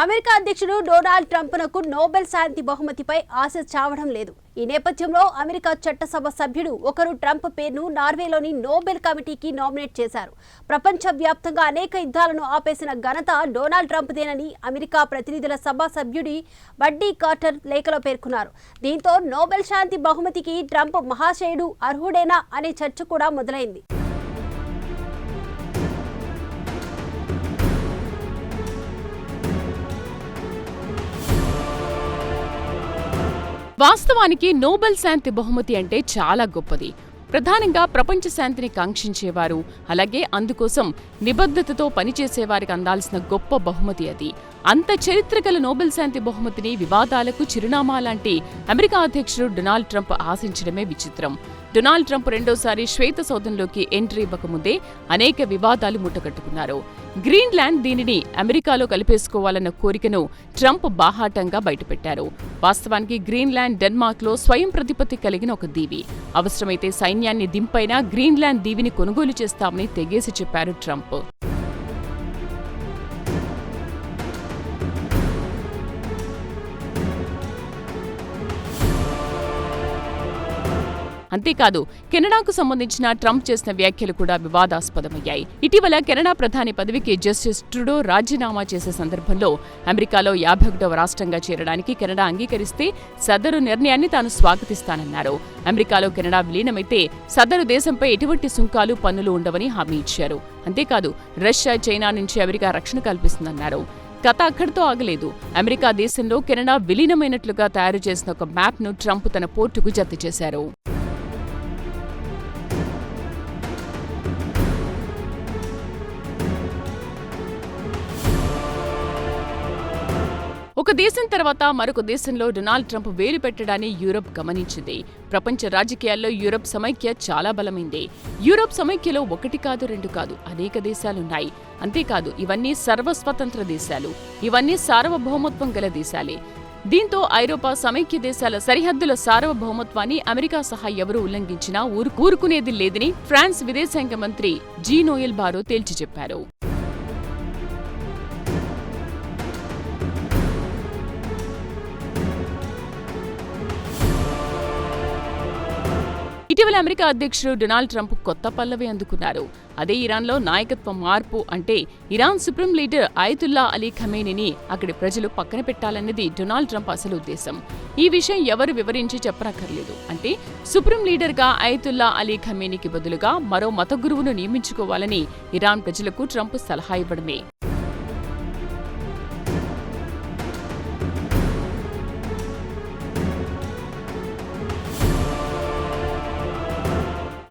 America అధ్యక్షుడు Donald ట్రంప్నకు Nobel శాంతి బహుమతిపై ఆశ చావడం లేదు. ఈ నేపథ్యంలో అమెరికా చట్టసభ సభ్యుడు ఒకరు ట్రంప్ పేరును నార్వేలోని నోబెల్ కమిటీకి నామినేట్ చేశారు. ప్రపంచవ్యాప్తంగా అనేక యుద్ధాలను ఆపేసిన ఘనత డొనాల్డ్ ట్రంప్దేనని అమెరికా ప్రతినిధుల సభ సభ్యుడి బడ్డీ కార్టర్ లేఖలో పేర్కొన్నారు. దీంతో నోబెల్ శాంతి బహుమతికి ట్రంప్ మహాశయుడు అర్హుడేనా అనే చర్చ కూడా మొదలైంది. వాస్తవానికి నోబెల్ శాంతి బహుమతి అంటే చాలా గొప్పది. ప్రధానంగా ప్రపంచ శాంతిని కాంక్షించేవారు, అలాగే అందుకోసం నిబద్ధతతో పనిచేసేవారికి అందాల్సిన గొప్ప బహుమతి అది. అంత చరిత్ర గల నోబెల్ శాంతి బహుమతిని వివాదాలకు చిరునామా లాంటి అమెరికా అధ్యక్షుడు డొనాల్డ్ ట్రంప్ ఆశించడమే విచిత్రం. డొనాల్డ్ ట్రంప్ రెండోసారి శ్వేత సౌధంలోకి ఎంట్రీ ఇవ్వకముందే అనేక వివాదాలు ముట్టకట్టుకున్నారు. గ్రీన్లాండ్ దీనిని అమెరికాలో కలిపేసుకోవాలన్న కోరికను ట్రంప్ బాహాటంగా బయటపెట్టారు. వాస్తవానికి గ్రీన్లాండ్ డెన్మార్క్లో స్వయం ప్రతిపత్తి కలిగిన ఒక దీవి. అవసరమైతే సైన్యాన్ని దింపైనా గ్రీన్లాండ్ దీవిని కొనుగోలు చేస్తామని తెగేసి చెప్పారు ట్రంప్. అంతేకాదు, కెనడాకు సంబంధించిన ట్రంప్ చేసిన వ్యాఖ్యలు కూడా వివాదాస్పదమయ్యాయి. ఇటీవల కెనడా ప్రధాని పదవికి జస్టిస్ ట్రూడో రాజీనామా చేసే సందర్భంలో అమెరికాలో 51వ రాష్ట్రంగా చేరడానికి కెనడా అంగీకరిస్తే సదరు నిర్ణయాన్ని తాను స్వాగతిస్తానన్నారు. అమెరికాలో కెనడా విలీనమైతే సదరు దేశంపై ఎటువంటి సుంకాలు, పన్నులు ఉండవని హామీ ఇచ్చారు. అంతేకాదు, రష్యా, చైనా నుంచి అమెరికా రక్షణ కల్పిస్తుందన్నారు. కథ అక్కడితో ఆగలేదు. అమెరికా దేశంలో కెనడా విలీనమైనట్లుగా తయారు చేసిన ఒక మ్యాప్ను ట్రంప్ తన పోర్టుకు జత చేశారు. ఒక దేశం తర్వాత మరొక దేశంలో డొనాల్డ్ ట్రంప్ వేలు పెట్టడాన్ని యూరప్ గమనించింది. ప్రపంచ రాజకీయాల్లో యూరప్ సమైక్య చాలా బలమైంది. యూరప్ సమైక్యలో ఒకటి కాదు, రెండు కాదు, అనేక దేశాలున్నాయి. అంతేకాదు, ఇవన్నీ సర్వస్వతంత్ర దేశాలు, ఇవన్నీ సార్వభౌమత్వం గల దేశాలే. దీంతో ఐరోపా సమైక్య దేశాల సరిహద్దుల సార్వభౌమత్వాన్ని అమెరికా సహా ఎవరూ ఉల్లంఘించినా ఊరుకునేది లేదని ఫ్రాన్స్ విదేశాంగ మంత్రి జీన్ నోయల్ బారో తేల్చి చెప్పారు. ఇటీవల అమెరికా అధ్యక్షుడు డొనాల్డ్ ట్రంప్ కొత్త పల్లవి అందుకున్నారు. అదే ఇరాన్లో నాయకత్వ మార్పు అంటే Iran supreme leader Ayatollah Ali ఖమేనీని అక్కడి ప్రజలు పక్కన పెట్టాలన్నది డొనాల్డ్ ట్రంప్ అసలు ఉద్దేశం. ఈ విషయం ఎవరు వివరించి చెప్పనక్కర్లేదు. అంటే సుప్రీం లీడర్గా అయతుల్లా అలీ ఖమేనీకి బదులుగా మరో మత గురువును నియమించుకోవాలని ఇరాన్ ప్రజలకు ట్రంప్ సలహా ఇవ్వడమే.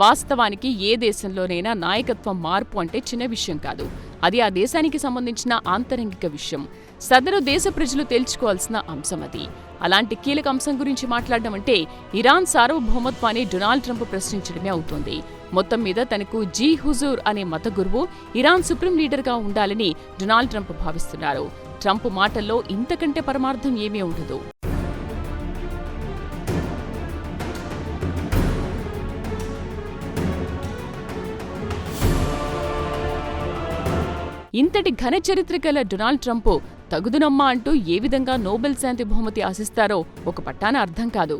వాస్తవానికి ఏ దేశంలోనైనా నాయకత్వ మార్పు అంటే చిన్న విషయం కాదు. అది ఆ దేశానికి సంబంధించిన ఆంతరంగిక విషయం. సదరు దేశ ప్రజలు తేల్చుకోవాల్సిన అంశం అది. అలాంటి కీలక అంశం గురించి మాట్లాడడం అంటే ఇరాన్ సార్వభౌమత్వాన్ని డొనాల్డ్ ట్రంప్ ప్రశ్నించడమే అవుతోంది. మొత్తం మీద తనకు జీ హుజూర్ అనే మత గురువు ఇరాన్ సుప్రీం లీడర్గా ఉండాలని డొనాల్డ్ ట్రంప్ భావిస్తున్నారు. ట్రంప్ మాటల్లో ఇంతకంటే పరమార్థం ఏమీ ఉండదు. ఇంతటి ఘన చరిత్ర గల డొనాల్డ్ ట్రంప్ తగుదునమ్మా అంటూ ఏ విధంగా నోబెల్ శాంతి బహుమతి ఆశిస్తారో ఒక పట్టాన అర్థం కాదు.